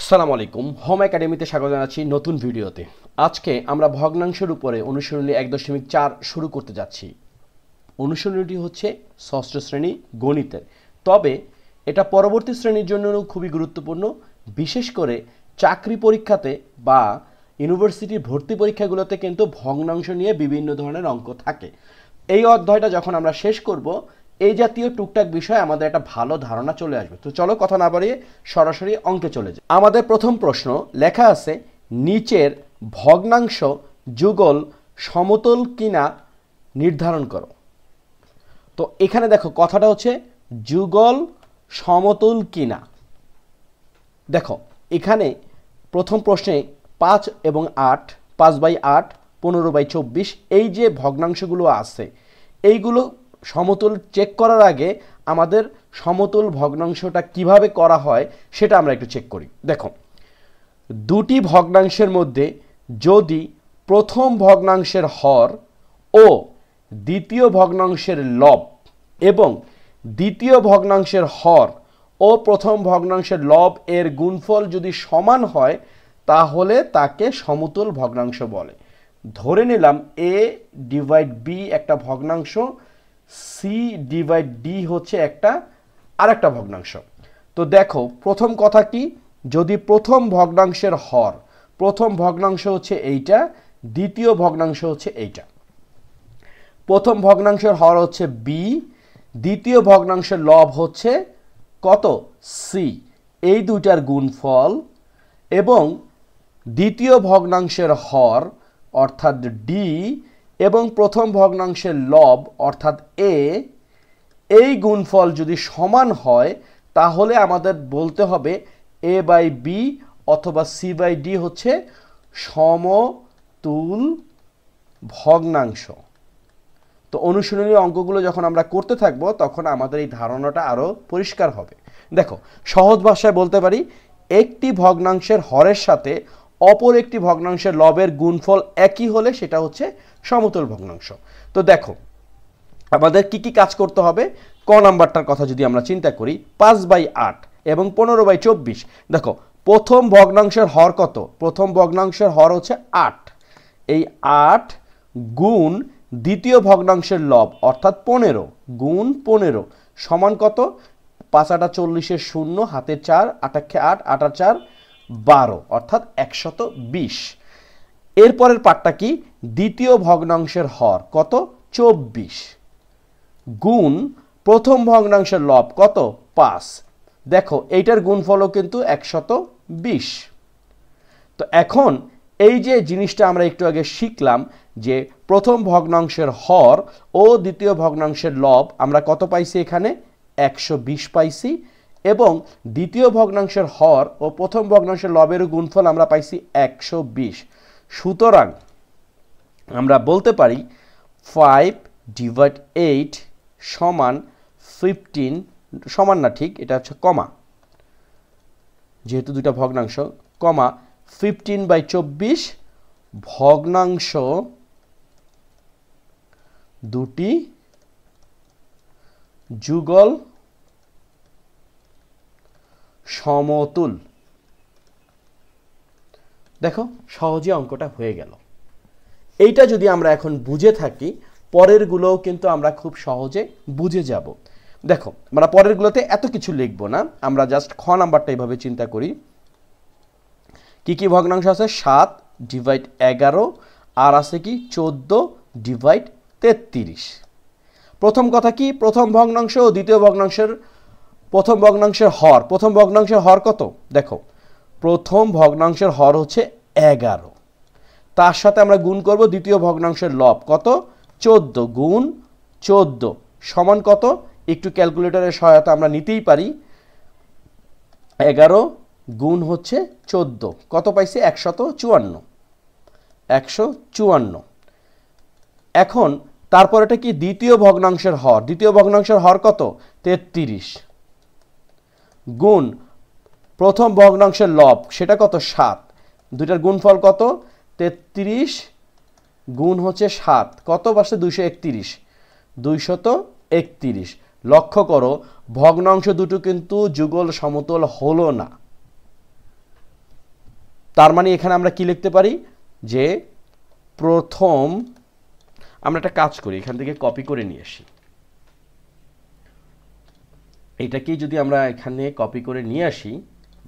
আসসালামু আলাইকুম, হোম একাডেমিতে স্বাগত জানাচ্ছি নতুন ভিডিওতে। আজকে আমরা ভগ্নাংশের উপরে অনুশীলনী 1.4 শুরু করতে যাচ্ছি। অনুশীলনীটি হচ্ছে ষষ্ঠ শ্রেণী গণিতের, তবে এটা পরবর্তী শ্রেণীর জন্য খুবই গুরুত্বপূর্ণ, বিশেষ করে চাকরি পরীক্ষাতে বা ইউনিভার্সিটির ভর্তি পরীক্ষাগুলোতে কিন্তু ভগ্নাংশ নিয়ে বিভিন্ন ধরনের অঙ্ক থাকে। এই অধ্যায়টা যখন আমরা শেষ করব, এই জাতীয় টুকটাক বিষয়ে আমাদের একটা ভালো ধারণা চলে আসবে। তো চলো কথা না বাড়িয়ে সরাসরি অঙ্কে চলে যাই। আমাদের প্রথম প্রশ্ন লেখা আছে, নিচের ভগ্নাংশ যুগল সমতল কিনা নির্ধারণ করো। তো এখানে দেখো কথাটা হচ্ছে যুগল সমতল কিনা। দেখো এখানে প্রথম প্রশ্নে 5 এবং 8, 5/8, 15/24 এই যে ভগ্নাংশগুলো আছে, এইগুলো সমতল চেক করার আগে আমাদের সমতল ভগ্নাংশটা কিভাবে করা হয় সেটা আমরা একটু চেক করি। দেখো, দুটি ভগ্নাংশের মধ্যে যদি প্রথম ভগ্নাংশের হর ও দ্বিতীয় ভগ্নাংশের লব এবং দ্বিতীয় ভগ্নাংশের হর ও প্রথম ভগ্নাংশের লব এর গুণফল যদি সমান হয়, তাহলে তাকে সমতুল ভগ্নাংশ বলে। ধরে নিলাম a ডিভাইড b একটা ভগ্নাংশ, c ডিভাইড d হচ্ছে আরেকটা ভগ্নাংশ। তো দেখো প্রথম কথা কি, যদি প্রথম ভগ্নাংশের হর, প্রথম ভগ্নাংশ হচ্ছে এইটা, দ্বিতীয় ভগ্নাংশ হচ্ছে এইটা। প্রথম ভগ্নাংশের হর হচ্ছে b, দ্বিতীয় ভগ্নাংশের লব হচ্ছে কত, c, এই দুইটার গুণফল, এবং দ্বিতীয় ভগ্নাংশের হর অর্থাৎ d এবং প্রথম ভগ্নাংশের লব অর্থাৎ a, এই গুণফল যদি সমান হয়, তাহলে আমাদের বলতে হবে a/b অথবা c/d হচ্ছে সমতুল ভগ্নাংশ। তো অনুশীলনী অঙ্কগুলো যখন আমরা করতে থাকবো, তখন আমাদের এই ধারণাটা আরও পরিষ্কার হবে। দেখো, সহজ ভাষায় বলতে পারি, একটি ভগ্নাংশের হরের সাথে অপর একটি ভগ্নাংশের লবের গুণফল একই হলে সেটা হচ্ছে সমতুল ভগ্নাংশ। তো দেখো আমাদের কি কি কাজ করতে হবে। ক নাম্বারটার কথা যদি আমরা চিন্তা করি, 5/8 এবং 15/24। দেখো প্রথম ভগ্নাংশের হর কত, প্রথম ভগ্নাংশের হর হচ্ছে 8, এই 8 গুণ দ্বিতীয় ভগ্নাংশের লব অর্থাৎ 15 গুণ 15 সমান কত, 5 8 40 0, হাতে 4, 8 8, 8 4 12 অর্থাৎ 120। এরপরের পার্টটা কি, দ্বিতীয় ভগ্নাংশের হর কত, 24 গুণ প্রথম ভগ্নাংশের লব কত, 5। দেখো এইটার গুণফলও কিন্তু 120। তো এখন এই যে জিনিসটা আমরা একটু আগে শিখলাম, যে প্রথম ভগ্নাংশের হর ও দ্বিতীয় ভগ্নাংশের লব আমরা কত পাইছি, এখানে 120 পাইছি, এবং দ্বিতীয় ভগ্নাংশের হর ও প্রথম ভগ্নাংশের লবের গুণফল আমরা পাইছি 120। সুতরাং আমরা বলতে পারি 5/8 সমান 15, সমান না ঠিক, এটা হচ্ছে কমা, যেহেতু দুটা ভগ্নাংশ, কমা 15/24 ভগ্নাংশ দুটি যুগল সমতুল। দেখো সহজে অঙ্কটা হয়ে গেল। এইটা যদি আমরা এখন বুঝে থাকি, পরের গুলোও কিন্তু আমরা খুব সহজে বুঝে যাব। দেখো আমরা পরের গুলোতে এত কিছু লিখবো না, আমরা জাস্ট খ নাম্বারটা এইভাবে চিন্তা করি। কি কি ভগ্নাংশ আছে, 7 ডিভাইড 11, আর আছে কি 14 ডিভাইড 33। প্রথম কথা কি, প্রথম ভগ্নাংশ ও দ্বিতীয় ভগ্নাংশের প্রথম ভগ্নাংশের হর, প্রথম ভগ্নাংশের হর কত, দেখো প্রথম ভগ্নাংশের হর হচ্ছে 11, তার সাথে আমরা গুণ করব দ্বিতীয় ভগ্নাংশের লব কত, 14 গুণ 14 সমান কত, একটু ক্যালকুলেটরের সহায়তা আমরা নিতেই পারি, 11 গুণ হচ্ছে 14, কত পাইছি, 154, 154। এখন তারপর এটা কি, দ্বিতীয় ভগ্নাংশের হর, দ্বিতীয় ভগ্নাংশের হর কত, 33 গুণ প্রথম ভগ্নাংশের লব সেটা কত, 7, দুইটার গুণফল কত, 33 গুণ হচ্ছে 7, কত পাশে 231, 231। লক্ষ্য করো ভগ্নাংশ দুটো কিন্তু যুগল সমতল হলো না, তার মানে এখানে আমরা কি লিখতে পারি যে প্রথম, আমরা একটা কাজ করি, এখান থেকে কপি করে নিয়ে আসি, এইটাকেই যদি আমরা এখানে কপি করে নিয়ে আসি,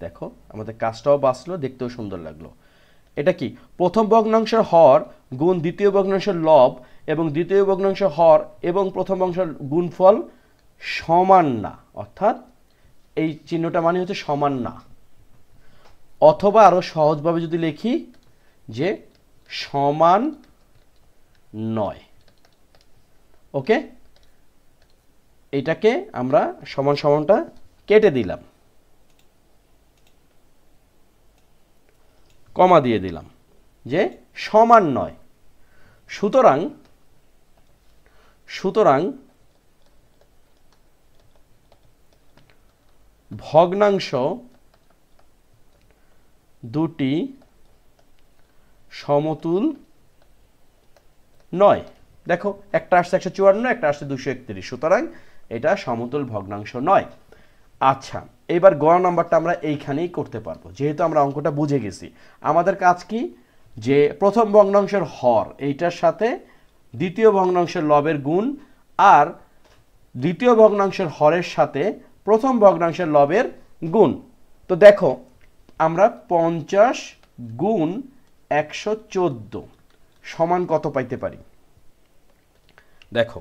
দেখো আমাদের কাজটাও বাঁচলো, দেখতেও সুন্দর লাগলো। এটা কি, প্রথম ভগ্নাংশের হর গুণ দ্বিতীয় ভগ্নাংশের লব এবং দ্বিতীয় ভগ্নাংশের হর এবং প্রথম ভগ্নাংশের গুণফল সমান না, অর্থাৎ এই চিহ্নটা মানে হচ্ছে সমান না, অথবা আরো সহজভাবে যদি লিখি যে সমান নয়। ওকে, এটাকে আমরা সমান সমানটা কেটে দিলাম, কমা দিয়ে দিলাম যে সমান নয়। সুতরাং ভগ্নাংশ দুটি সমতুল নয়। দেখো একটা আসছে 154, একটা আসছে 231, সুতরাং এটা সমতুল ভগ্নাংশ নয়। আচ্ছা, এবার গ নাম্বারটা আমরা এইখানেই করতে পারবো, যেহেতু আমরা অঙ্কটা বুঝে গেছি। আমাদের কাজ কি, যে প্রথম ভগ্নাংশের হর এইটার সাথে দ্বিতীয় ভগ্নাংশের লবের গুণ, আর দ্বিতীয় ভগ্নাংশের হরের সাথে প্রথম ভগ্নাংশের লবের গুণ। তো দেখো আমরা 50 গুণ 114 সমান কত পাইতে পারি? দেখো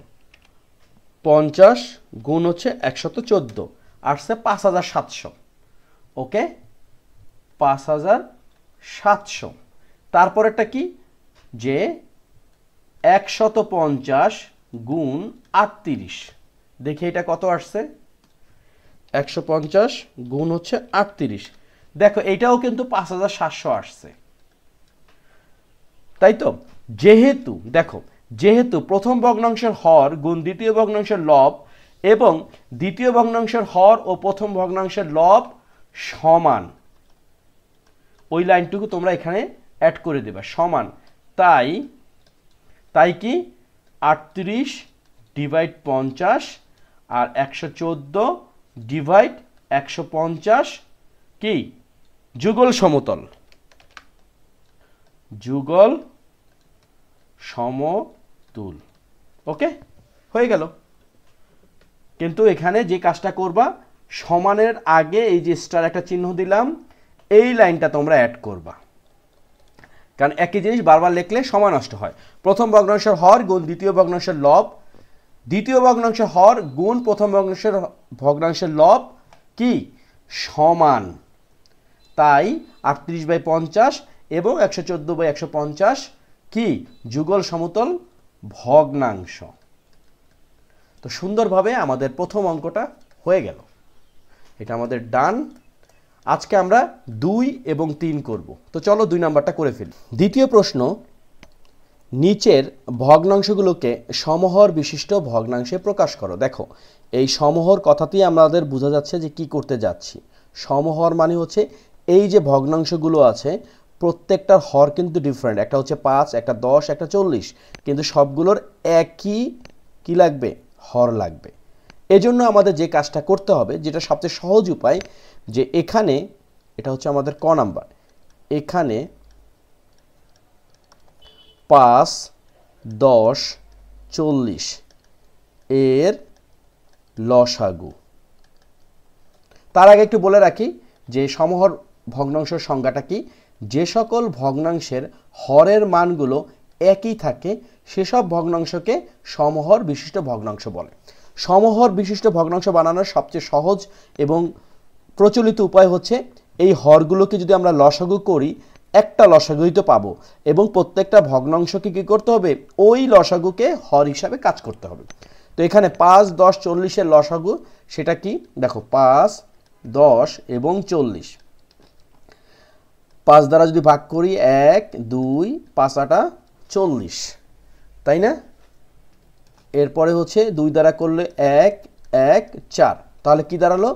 50 গুণ হচ্ছে 114, আসছে 5700। ওকে, 5700। তারপরেরটা কি, যে 150 গুণ 38, দেখি এটা কত আসছে, 150 গুণ হচ্ছে 38। দেখো এইটাও কিন্তু 5700 আসছে, তাই তো? যেহেতু প্রথম ভগ্নাংশের হর গুণ দ্বিতীয় ভগ্নাংশের লব এবং দ্বিতীয় ভগ্নাংশের হর ও প্রথম ভগ্নাংশের লব সমান, ওই লাইনটুকু তোমরা এখানে অ্যাড করে দেবে, সমান। তাই কি 38 ডিভাইড 50 আর 114 ডিভাইড 150 কি যুগল সমতল, যুগল সমতুল। ওকে, হয়ে গেল। কিন্তু এখানে যে কাজটা করবা, সমানের আগে এই যে স্টার একটা চিহ্ন দিলাম, এই লাইনটা তোমরা অ্যাড করবা, কারণ একই জিনিস বারবার লিখলে সময় নষ্ট হয়। প্রথম ভগ্নাংশের হর গুণ দ্বিতীয় ভগ্নাংশের লব, দ্বিতীয় ভগ্নাংশের হর গুণ প্রথম ভগ্নাংশের লব কি সমান, তাই 38/50 এবং 114/150 কি যুগল সমতল ভগ্নাংশ। তো সুন্দরভাবে আমাদের প্রথম অঙ্কটা হয়ে গেল, এটা আমাদের ডান। আজকে আমরা 2 এবং 3 করব। তো চলো 2 নাম্বারটা করে ফেলি। দ্বিতীয় প্রশ্ন, নিচের ভগ্নাংশগুলোকে সমহর বিশিষ্ট ভগ্নাংশে প্রকাশ করো। দেখো এই সমহর কথাতেই আমাদের বোঝা যাচ্ছে যে কি করতে যাচ্ছি। সমহর মানে হচ্ছে এই যে ভগ্নাংশগুলো আছে প্রত্যেকটার হর কিন্তু ডিফারেন্ট, একটা হচ্ছে 5, একটা 10, একটা 40, কিন্তু সবগুলোর একই কি লাগবে, হর লাগবে। এজন্য আমাদের যে কাজটা করতে হবে, যেটা সবচেয়ে সহজ উপায়, যে এখানে এটা হচ্ছে আমাদের ক নাম্বার, এখানে 5, 10, 40 এর লসাগু। তার আগে একটু বলে রাখি যে সমহর ভগ্নাংশের সংজ্ঞাটা কি। যে সকল ভগ্নাংশের হরের মানগুলো একই থাকে সেসব ভগ্নাংশকে সমহর বিশিষ্ট ভগ্নাংশ বলে। সমহর বিশিষ্ট ভগ্নাংশ বানানোর সবচেয়ে সহজ এবং প্রচলিত উপায় হচ্ছে এই হরগুলোকে যদি আমরা লসাগু করি, একটা লসাগুই তো পাবো, এবং প্রত্যেকটা ভগ্নাংশকে কি করতে হবে, ওই লসাগুকে হর হিসাবে কাজ করতে হবে। তো এখানে 5, 10, 40 এর লসাগু সেটা কি, দেখো 5, 10 এবং 40, 5 দ্বারা যদি ভাগ করি 1, 2, 5 8 40, তাই না? এরপরে হচ্ছে 2 দ্বারা করলে 1, 1, 4, তাহলে কি দাঁড়ালো,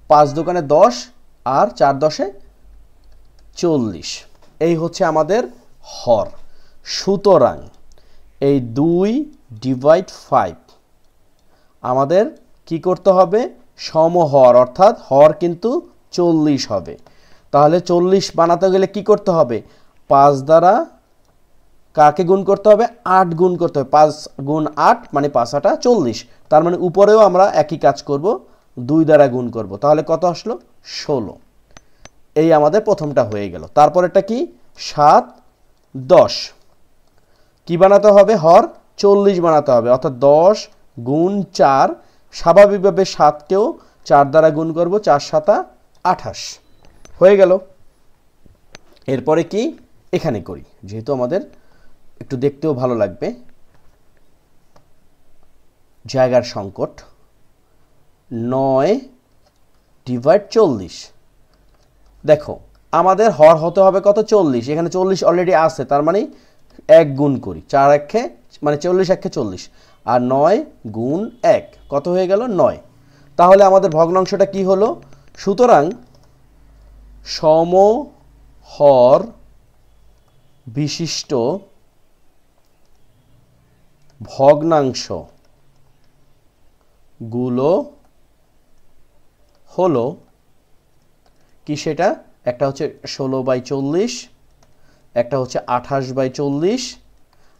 5 দোকানে 10 আর 4 10 40। এই হচ্ছে আমাদের হর। সুতরাং এই 2 ডিভাইড 5 আমাদের কি করতে হবে, সমহর, অর্থাৎ হর কিন্তু 40 হবে। তাহলে 40 বানাতে গেলে কি করতে হবে? 5 দ্বারা কাকে গুণ করতে হবে? 8 গুণ করতে হবে। 5 গুণ 8 মানে 5 8 40। তার মানে উপরেও আমরা একই কাজ করব, 2 দ্বারা গুণ করব। তাহলে কত আসলো? 16। এই আমাদের প্রথমটা হয়ে গেল। তারপরেরটা কি? 7 10 কি বানাতে হবে? হর 40 বানাতে হবে, অর্থাৎ 10 গুণ 4। স্বাভাবিকভাবে 7কেও 4 দ্বারা গুণ করব, 4 7 28 হয়ে গেল। এরপরে কি? এখানে করি, যেহেতু আমাদের একটু দেখতেও ভালো লাগবে, জায়গার সংকট। 9 ডিভাইড 40। দেখো আমাদের হর হতে হবে কত? 40। এখানে 40 অলরেডি আছে, তার মানে 1 গুণ করি। 4 একে মানে 40 একে 40, আর 9 গুণ 1 কত হয়ে গেল? 9। তাহলে আমাদের ভগ্নাংশটা কি হলো? সুতরাং সমহর বিশিষ্ট ভগ্নাংশ গুলো হলো কি? সেটা একটা হচ্ছে 16/40, একটা হচ্ছে 28/40,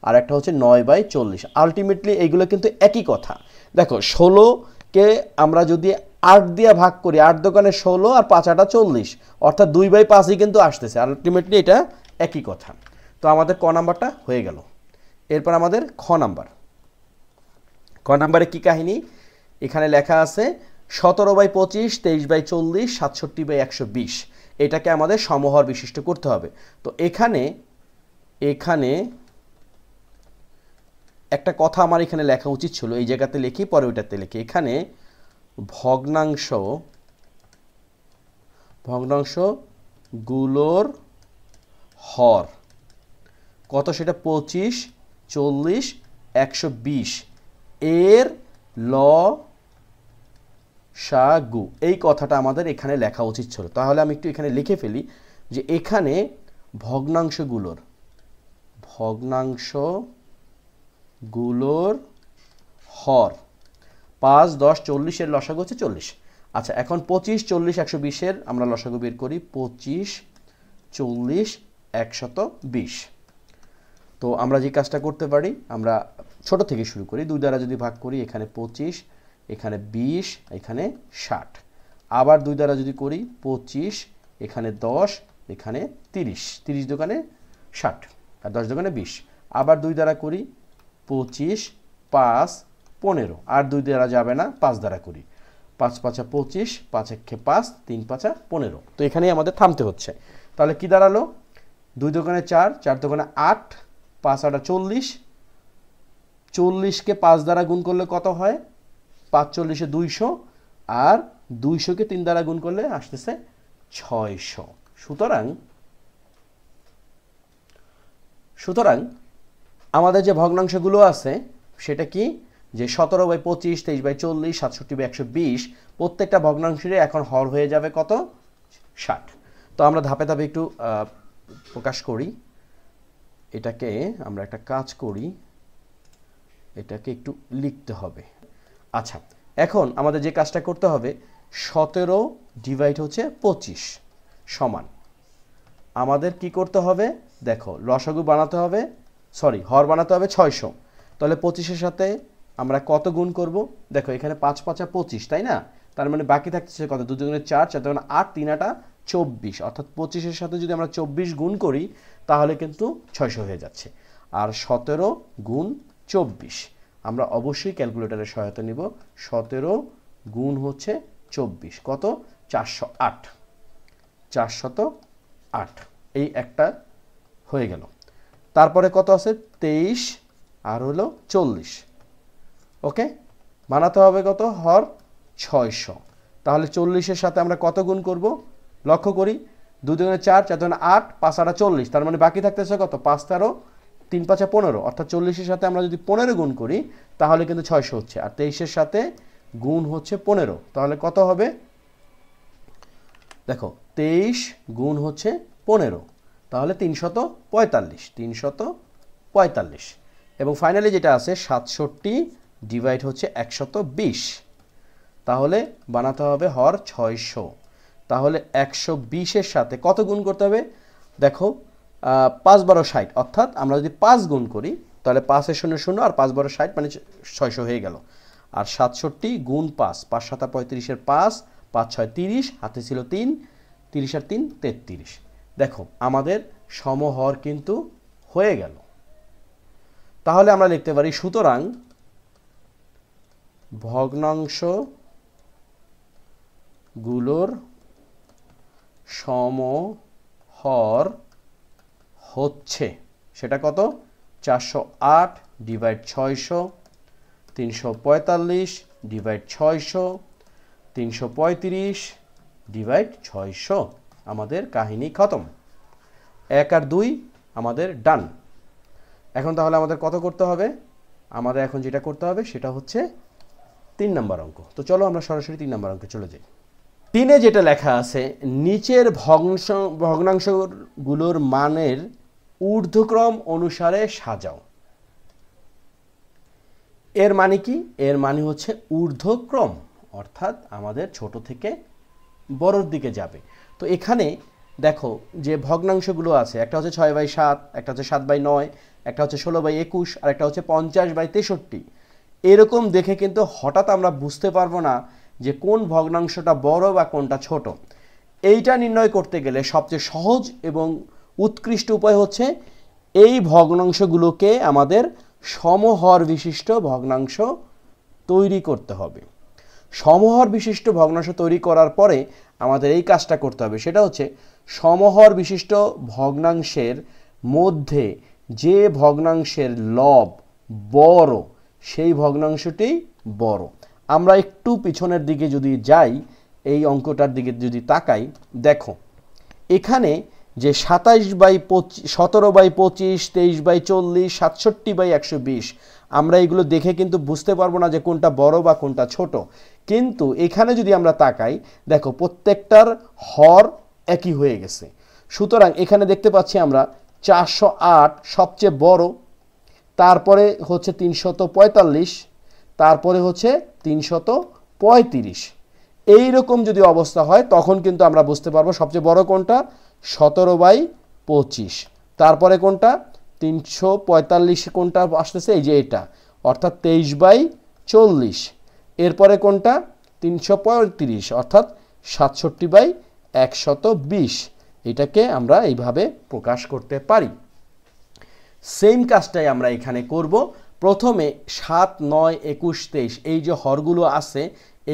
আর একটা হচ্ছে 9/40। আলটিমেটলি এইগুলো কিন্তু একই কথা। দেখো 16কে আমরা যদি 8 দিয়ে ভাগ করি, 8 দোকানে 16 আর 5 8 40, অর্থাৎ 2/5ই কিন্তু আসতেছে। আলটিমেটলি এটা একই কথা। তো আমাদের ক নাম্বারটা হয়ে গেল। এরপর আমাদের খ নাম্বার। ক নাম্বারে কি কাহিনী? এখানে লেখা আছে 17/25, 23/40, 67/120। এটাকে আমাদের সমহর বিশিষ্ট করতে হবে। তো এখানে একটা কথা আমার এখানে লেখা উচিত ছিল, এই জায়গাতে লিখি, পরে ওইটাতে লিখি। এখানে ভগ্নাংশগুলোর হর কত? সেটা 25, 40, 120 এর লসাগু। এই কথাটা আমাদের এখানে লেখা উচিত ছিল। তাহলে আমি একটু এখানে লিখে ফেলি যে এখানে ভগ্নাংশগুলোর হর 5 10 40 এর লসাগু হচ্ছে 40। আচ্ছা, এখন 25 40 120 এর আমরা লসাগু বের করি। 25 40 120। তো আমরা যে কাজটা করতে পারি, আমরা ছোট থেকে শুরু করি। 2 দ্বারা যদি ভাগ করি, এখানে 25, এখানে 20, এখানে 60। আবার 2 দ্বারা যদি করি, 25, এখানে 10, এখানে 30। 30 দোকানে 60 আর 10 দোকানে 20। আবার 2 দ্বারা করি, 25 5 15। আর 2 দ্বারা যাবে না, 5 দ্বারা করি। 5 5 25, 5 1 5, 3 5 15। তো এখানেই আমাদের থামতে হচ্ছে। তাহলে কি দাঁড়ালো? 2 দোকানে 4, 4 দোকানে 8, 5 8 40। 40কে 5 দ্বারা গুণ করলে কত হয়? 5 40 200, আর 200কে 3 দ্বারা গুণ করলে আসতেছে 600। সুতরাং আমাদের যে ভগ্নাংশগুলো আছে সেটা কি? যে 17/25, 23/40, 67/120, প্রত্যেকটা ভগ্নাংশেরই এখন হর হয়ে যাবে কত? 60। তো আমরা ধাপে ধাপে একটু প্রকাশ করি। এটাকে আমরা একটা কাজ করি, এটাকে একটু লিখতে হবে। আচ্ছা, এখন আমাদের যে কাজটা করতে হবে, 17 ডিভাইড হচ্ছে 25 সমান আমাদের কি করতে হবে? দেখো লসাগু বানাতে হবে, হর বানাতে হবে 600। তাহলে 25-এর সাথে আমরা কত গুণ করব? দেখো এখানে 5 5 25, তাই না? তার মানে বাকি থাকতেছে কত? 2 দুগুণে 4, 4 দুগুণে 8, 3 8 24। অর্থাৎ 25-এর সাথে যদি আমরা 24 গুণ করি, তাহলে কিন্তু 600 হয়ে যাচ্ছে। আর 17 গুণ 24, আমরা অবশ্যই ক্যালকুলেটরের সহায়তা নিব। 17 গুণ হচ্ছে 24 কত? 408। 408 এই একটা হয়ে গেল। তারপরে কত আছে? 23 আর হলো 40। ওকে, বানাতে হবে কত? হর 600। তাহলে 40-এর সাথে আমরা কত গুণ করব? লক্ষ্য করি, 2 দুগুণে 4, 4 দুগুণে 8, 5 8 40। তার মানে বাকি থাকতেছে কত? 5 13, 3 5 15। অর্থাৎ 40-এর সাথে আমরা যদি 15 গুণ করি, তাহলে কিন্তু 600 হচ্ছে। আর 23-এর সাথে গুণ হচ্ছে 15, তাহলে কত হবে? দেখো 23 গুণ হচ্ছে 15, তাহলে 345। 345। এবং ফাইনালি যেটা আছে 67 ডিভাইড হচ্ছে 120। তাহলে বানাতে হবে হর 600। তাহলে 120-এর সাথে কত গুণ করতে হবে দেখো 5 12 60 অর্থাৎ আমরা যদি 5 গুণ করি তাহলে 5 এর 0 0 আর 5 12 60 মানে 600 হয়ে গেল আর 67 গুণ 5 5 7 35 এর 5 5 6 30 হাতে ছিল 3 30 আর 3 33 দেখো আমাদের সমহর কিন্তু হয়ে গেল তাহলে আমরা লিখতে পারি সুতরাং ভগ্নাংশ গুলোর সমহর হচ্ছে সেটা কত 408 ডিভাইড 600 345 ডিভাইড 600 335 ডিভাইড 600 আমাদের কাহিনী খতম 1 আর 2 আমাদের ডান এখন তাহলে আমাদের কত করতে হবে আমাদের এখন যেটা করতে হবে সেটা হচ্ছে 3 নম্বর অঙ্ক তো চলো আমরা সরাসরি 3 নম্বর অঙ্কে চলে যাই 3-এ যেটা লেখা আছে নিচের ভগ্নাংশগুলোর মানের ঊর্ধ্বক্রম অনুসারে সাজাও এর মানে কি এর মানে হচ্ছে ঊর্ধ্বক্রম অর্থাৎ আমাদের ছোট থেকে বড়র দিকে যাবে তো এখানে দেখো যে ভগ্নাংশগুলো আছে একটা হচ্ছে 6/7 একটা হচ্ছে 7/9 একটা হচ্ছে 16/21 আর একটা হচ্ছে 50/63 এরকম দেখে কিন্তু হঠাৎ আমরা বুঝতে পারবো না যে কোন ভগ্নাংশটা বড় বা কোনটা ছোট এইটা নির্ণয় করতে গেলে সবচেয়ে সহজ এবং উৎকৃষ্ট উপায় হচ্ছে এই ভগ্নাংশগুলোকে আমাদের সমহর বিশিষ্ট ভগ্নাংশ তৈরি করতে হবে সমহর বিশিষ্ট ভগ্নাংশ তৈরি করার পরে আমাদের এই কাজটা করতে হবে সেটা হচ্ছে সমহর বিশিষ্ট ভগ্নাংশের মধ্যে যে ভগ্নাংশের লব বড় সেই ভগ্নাংশটি বড় আমরা একটু পিছনের দিকে যদি যাই এই অঙ্কটার দিকে যদি তাকাই দেখো এখানে যে 27/25 17/25 23/40 67/120 আমরা এগুলো দেখে কিন্তু বুঝতে পারবো না যে কোনটা বড় বা কোনটা ছোট কিন্তু এখানে যদি আমরা তাকাই দেখো প্রত্যেকটার হর একই হয়ে গেছে সুতরাং এখানে দেখতে পাচ্ছি আমরা 408 সবচেয়ে বড় তারপরে হচ্ছে 345 তারপরে হচ্ছে 335 এই রকম যদি অবস্থা হয় তখন কিন্তু আমরা বুঝতে পারবো সবচেয়ে বড় কোনটা 17/25 তারপরে কোনটা 345 কোনটা আসতেছে এই যে এটা অর্থাৎ 23/40 এরপরে কোনটা 335 অর্থাৎ 67/120 এটাকে আমরা এইভাবে প্রকাশ করতে পারি সেম কাজটাই আমরা এখানে করব প্রথমে 7 9 21 23 এই যে হরগুলো আছে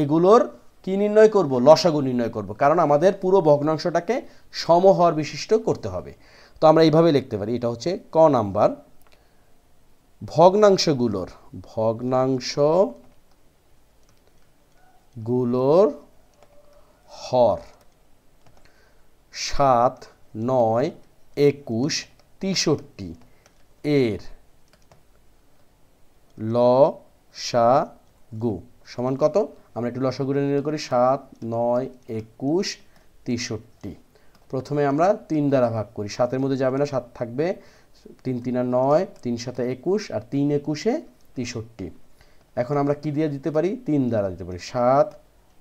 এগুলোর কি নির্ণয় করব লসাগু নির্ণয় করব কারণ আমাদের পুরো ভগ্নাংশটাকে সমহর বিশিষ্ট করতে হবে তো আমরা এইভাবে লিখতে পারি এটা হচ্ছে ক নাম্বার ভগ্নাংশগুলোর হর 7 9 21 63 এর লসাগু সমান কত আমরা একটু লসাগু নির্ণয় করি 7 9 21 63 প্রথমে আমরা 3 দ্বারা ভাগ করি 7 এর মধ্যে যাবে না 7 থাকবে 3 3 আর 9 3 7 21 আর 3 21 63 এখন আমরা কি দিয়ে দিতে পারি 3 দ্বারা দিতে পারি 7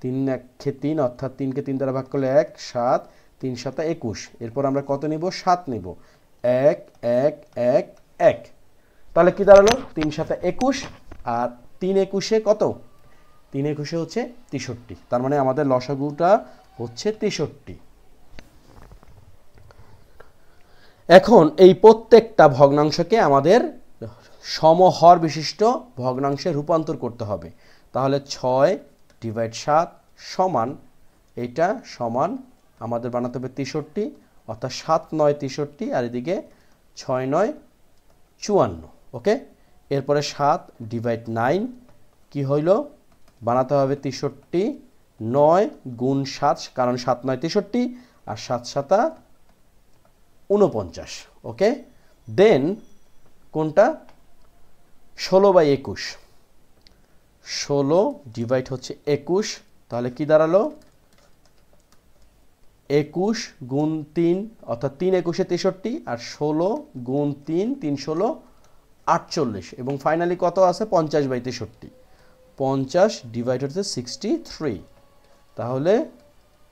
3 1 3 অর্থাৎ 3 কে 3 দ্বারা ভাগ করলে 1 7 3 7 21 এরপর আমরা কত নিব 7 নিব 1 1 1 1 তাহলে কি দাঁড়ালো 3 7 21 আর 3 21 কত 3 21 হচ্ছে 63 তার মানে আমাদের লসাগুটা হচ্ছে 63 এখন এই প্রত্যেকটা ভগ্নাংশকে আমাদের সমহর বিশিষ্ট ভগ্নাংশে রূপান্তর করতে হবে তাহলে 6/7 সমান এটা সমান আমাদের বানাতে হবে 63 অর্থাৎ 7 9 63 আর এদিকে 6 9 54 ওকে এরপরে 7/9 কি হইল বানাতে হবে 63 9 গুণ 7 কারণ 7 9 63 আর 7 7 49 ওকে দেন কোনটা 16/21 16 ডিভাইড হচ্ছে 21 তাহলে কি দাঁড়ালো 21 গুণ 3 অর্থাৎ 3 21 63 আর 16 গুণ 3 3 16 48 এবং ফাইনালি কত আছে 50/63 50 ডিভাইড হচ্ছে 63 তাহলে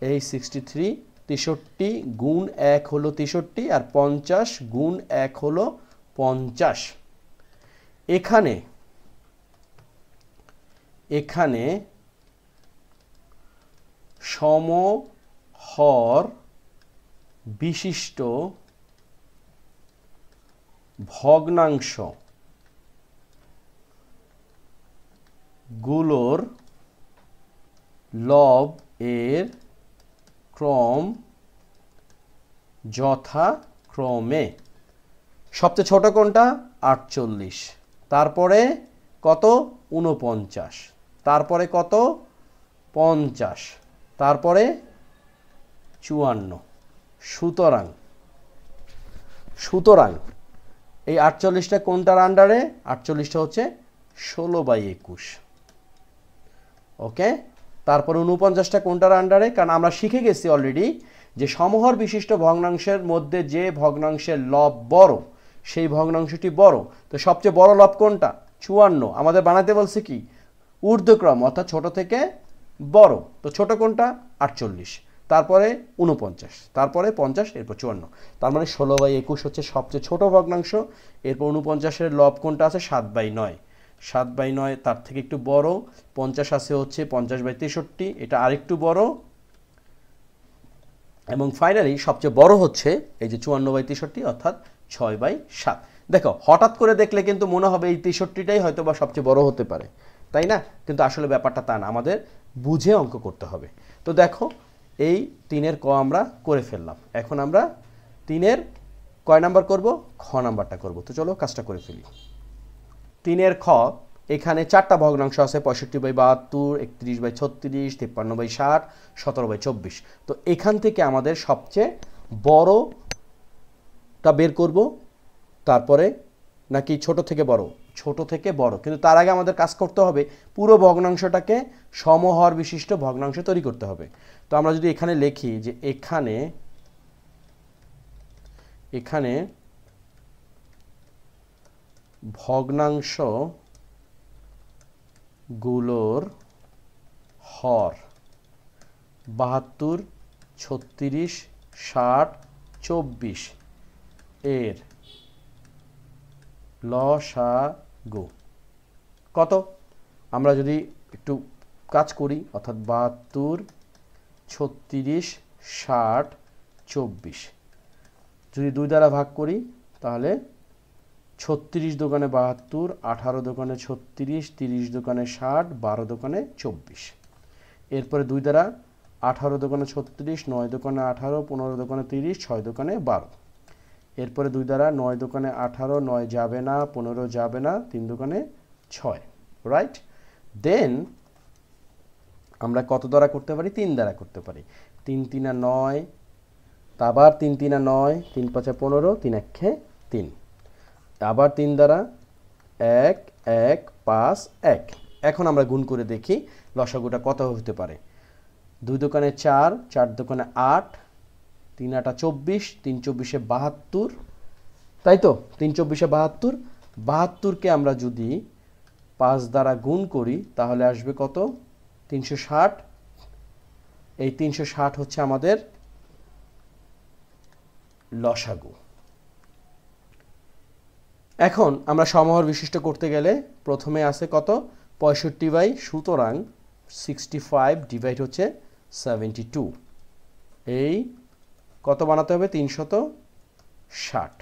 এই 63 63 গুণ 1 হলো 63 আর 50 গুণ 1 হলো 50। এখানে এখানে সমহর বিশিষ্ট ভগ্নাংশ গুলোর লব এর ক্রম যথাক্রমে সবচেয়ে ছোট কোনটা 48, তারপরে কত 49, তারপরে কত 50, তারপরে 54। সুতরাং এই 48টা কোনটার আন্ডারে? 48টা হচ্ছে 16/21। ওকে, তারপরে 49টা কোনটার আন্ডারে? কারণ আমরা শিখে গেছি অলরেডি যে সমহর বিশিষ্ট ভগ্নাংশের মধ্যে যে ভগ্নাংশের লব বড় সেই ভগ্নাংশটি বড়। তো সবচেয়ে বড় লব কোনটা? 54। আমাদের বানাতে বলছে কি ঊর্ধ্বক্রম, অর্থাৎ ছোট থেকে বড়। তো ছোট কোনটা? 48, তারপরে 49, তারপরে 50, এরপর 54। তার মানে 16/21 হচ্ছে সবচেয়ে ছোট ভগ্নাংশ। এরপর 49-এর লব কোনটা আছে? 7/9। 7/9 তার থেকে একটু বড়। 50 আছে হচ্ছে 50/63, এটা আরেকটু বড়। এবং ফাইনালি সবচেয়ে বড় হচ্ছে এই যে 54/63, অর্থাৎ 6/7। দেখো, হঠাৎ করে দেখলে কিন্তু মনে হবে এই 63টাই হয়তো বা সবচেয়ে বড় হতে পারে, তাই না? কিন্তু আসলে ব্যাপারটা তা না, আমাদের বুঝে অঙ্ক করতে হবে। তো দেখো, এই 3-এর ক আমরা করে ফেললাম। এখন আমরা 3-এর কয় নাম্বার করব? খ নাম্বারটা করব। তো চলো কাজটা করে ফেলি। 3-এর খ, এখানে 4টা ভগ্নাংশ আছে, 65/72, 31/36, 53/60, 17/24। তো এখান থেকে আমাদের সবচেয়ে বড়টা বের করব, তারপরে নাকি ছোট থেকে বড়? ছোট থেকে বড়। কিন্তু তার আগে আমাদের কাজ করতে হবে পুরো ভগ্নাংশটাকে সমহর বিশিষ্ট ভগ্নাংশ তৈরি করতে হবে। তো আমরা যদি এখানে লিখি যে এখানে ভগ্নাংশ গুলোর হর 72, 36, 60, 24 এর লসাগু কত? আমরা যদি একটু কাজ করি, অর্থাৎ 72, 36, 60, 24 যদি 2 দ্বারা ভাগ করি, তাহলে 36 দোকানে 72, 18 দোকানে 36, 30 দোকানে 60, 12 দোকানে 24। এরপরে 2 দ্বারা 18 দোকানে 36, 9 দোকানে 18, 15 দোকানে 30, 6 দোকানে 12। এরপরে 2 দ্বারা 9 দোকানে 18, 9 যাবে না, 15 যাবে না, 3 দোকানে 6, রাইট? দেন আমরা কত দ্বারা করতে পারি? 3 দ্বারা করতে পারি। 3 3 9, আবার 3 3 9, 3 5 15, 3 1 3, আবার 3 দ্বারা 1 1 5 1। এখন আমরা গুণ করে দেখি লসাগুটা কত হতে পারে। 2 দোকানে 4, 4 দোকানে 8, 3 8 24, 3 24 72, তাই তো? 3 24 72, 72কে আমরা যদি 5 দ্বারা গুণ করি তাহলে আসবে কত? 360। এই 360 হচ্ছে আমাদের লসাগু। এখন আমরা সমহর বিশিষ্ট করতে গেলে প্রথমে আছে কত? 65, সুতরাং 65 ডিভাইড হচ্ছে 72। এই কত বানাতে হবে? 360।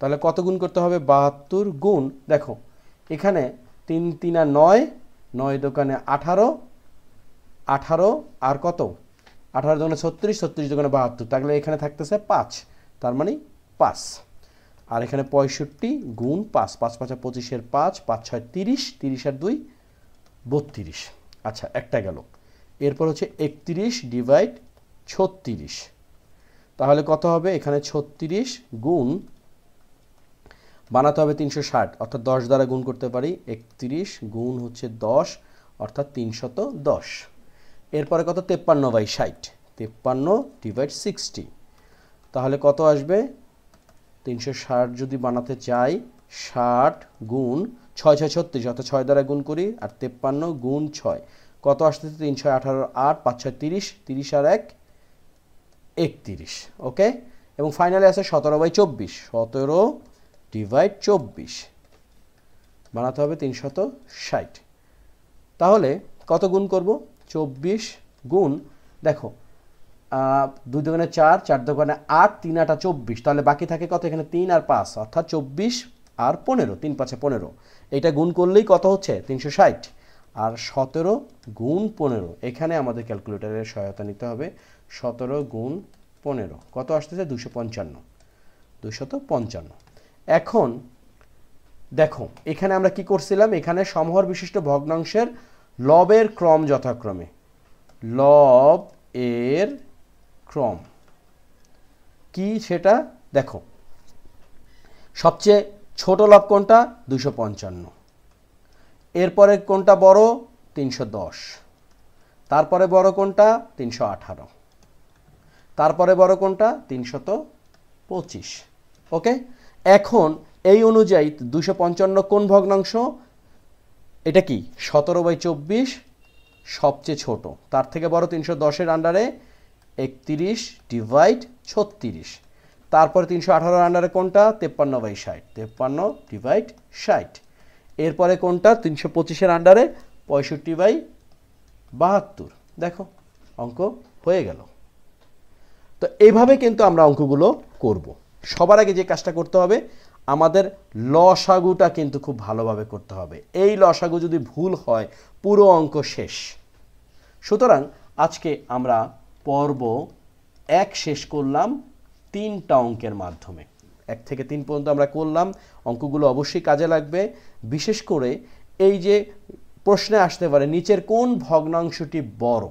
তাহলে কত গুণ করতে হবে? 72 গুণ, দেখো এখানে 3 3 9, 9 দোকানে 18, 18 আর কত? 18 দোকানে 36, 36 দোকানে 72, তাহলে এখানে থাকতেছে 5, তার মানে 5। আর এখানে 65 গুণ 5, 5 5 25, 5 5 6 30, 30 আর 2 32। আচ্ছা, একটা গেল। এরপর হচ্ছে 31 ডিভাইড 36, তাহলে কত হবে? এখানে 36 গুণ বানাতে হবে 360, অর্থাৎ 10 দ্বারা গুণ করতে পারি। 31 গুণ হচ্ছে 10, অর্থাৎ 310। এরপরে কত? 53/60, 53 ডিভাইড 60, তাহলে কত আসবে? 360 যদি বানাতে চাই, 60 গুণ 6 6 36, অর্থাৎ 6 দ্বারা গুণ করি, আর 53 গুণ 6 কত আসতেছে? 3 6 18, 8 5 6 30, 30 আর 1 31, ওকে। এবং ফাইনালে আছে 17/24, 17 ডিভাইড 24 বানাতে হবে 360। তাহলে কত গুণ করব? 24 গুণ, দেখো 2 দুগুণে 4, 4 দুগুণে 8, 3 8 24, তাহলে বাকি থাকে কত? এখানে 3 আর 5, অর্থাৎ 24 আর 15, 3 5 15। এটা গুণ করলেই কত হচ্ছে? 360। আর 17 গুণ 15, এখানে আমাদের ক্যালকুলেটরের সহায়তা নিতে হবে। 17 গুণ 15 কত আসতেছে? 255। এখন দেখো এখানে আমরা কি করছিলাম? এখানে সমহর বিশিষ্ট ভগ্নাংশের লবের ক্রম যথাক্রমে, লব এর ক্রম কি সেটা দেখো। সবচেয়ে ছোট লব কোনটা? 255। এরপরে কোনটা বড়? 310। তারপরে বড় কোনটা? 318। তারপরে বড় কোনটা? 325। ওকে। এখন এই অনুযায়ী 255 কোন ভগ্নাংশ? এটা কি? 17/24 সবচেয়ে ছোট, তার থেকে বড় 310-এর আন্ডারে 31 ডিভাইড 36। তারপরে 318-এর আন্ডারে কোনটা? 53/60, 53 ডিভাইড 60। এরপরে কোনটা? 325-এর আন্ডারে 65/72। দেখো অঙ্ক হয়ে গেল। তো এইভাবে কিন্তু আমরা অঙ্কগুলো করব। সবার আগে যে কাজটা করতে হবে, আমাদের লসাগুটা কিন্তু খুব ভালোভাবে করতে হবে। এই লসাগু যদি ভুল হয় পুরো অঙ্ক শেষ। সুতরাং আজকে আমরা পর্ব 1 শেষ করলাম 3টা অঙ্কের মাধ্যমে। 1 থেকে 3 পর্যন্ত আমরা করলাম। অঙ্কগুলো অবশ্যই কাজে লাগবে। বিশেষ করে এই যে প্রশ্নে আসতে পারে নিচের কোন ভগ্নাংশটি বড়,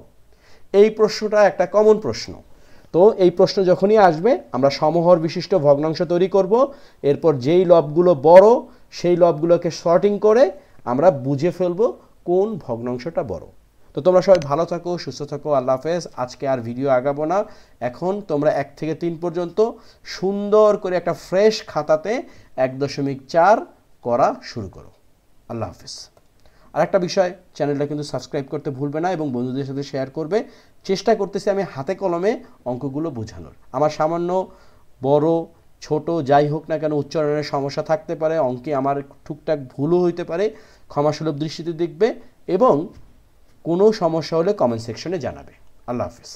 এই প্রশ্নটা একটা কমন প্রশ্ন। তো এই প্রশ্ন যখনই আসবে আমরা সমহর বিশিষ্ট ভগ্নাংশ তৈরি করব। এরপর যেই লবগুলো বড় সেই লবগুলোকে সর্টিং করে আমরা বুঝে ফেলবো কোন ভগ্নাংশটা বড়। তো তোমরা সবাই ভালো থাকো, সুস্থ থাকো। আল্লাহ হাফেজ। আজকে আর ভিডিও আগাবো না। এখন তোমরা 1 থেকে 3 পর্যন্ত সুন্দর করে একটা ফ্রেশ খাতাতে 1.4 করা শুরু করো। আল্লাহ হাফেজ। আর একটা বিষয়, চ্যানেলটা কিন্তু সাবস্ক্রাইব করতে ভুলবে না এবং বন্ধুদের সাথে শেয়ার করবে। চেষ্টা করতেছি আমি হাতে কলমে অঙ্কগুলো বোঝানোর। আমার সামান্য বড় ছোট যাই হোক না কেন উচ্চারণের সমস্যা থাকতে পারে, অঙ্কে আমার টুকটাক ভুলও হইতে পারে, ক্ষমাসুলভ দৃষ্টিতে দেখবে এবং কোনো সমস্যা হলে কমেন্ট সেকশনে জানাবে। আল্লাহ হাফেজ।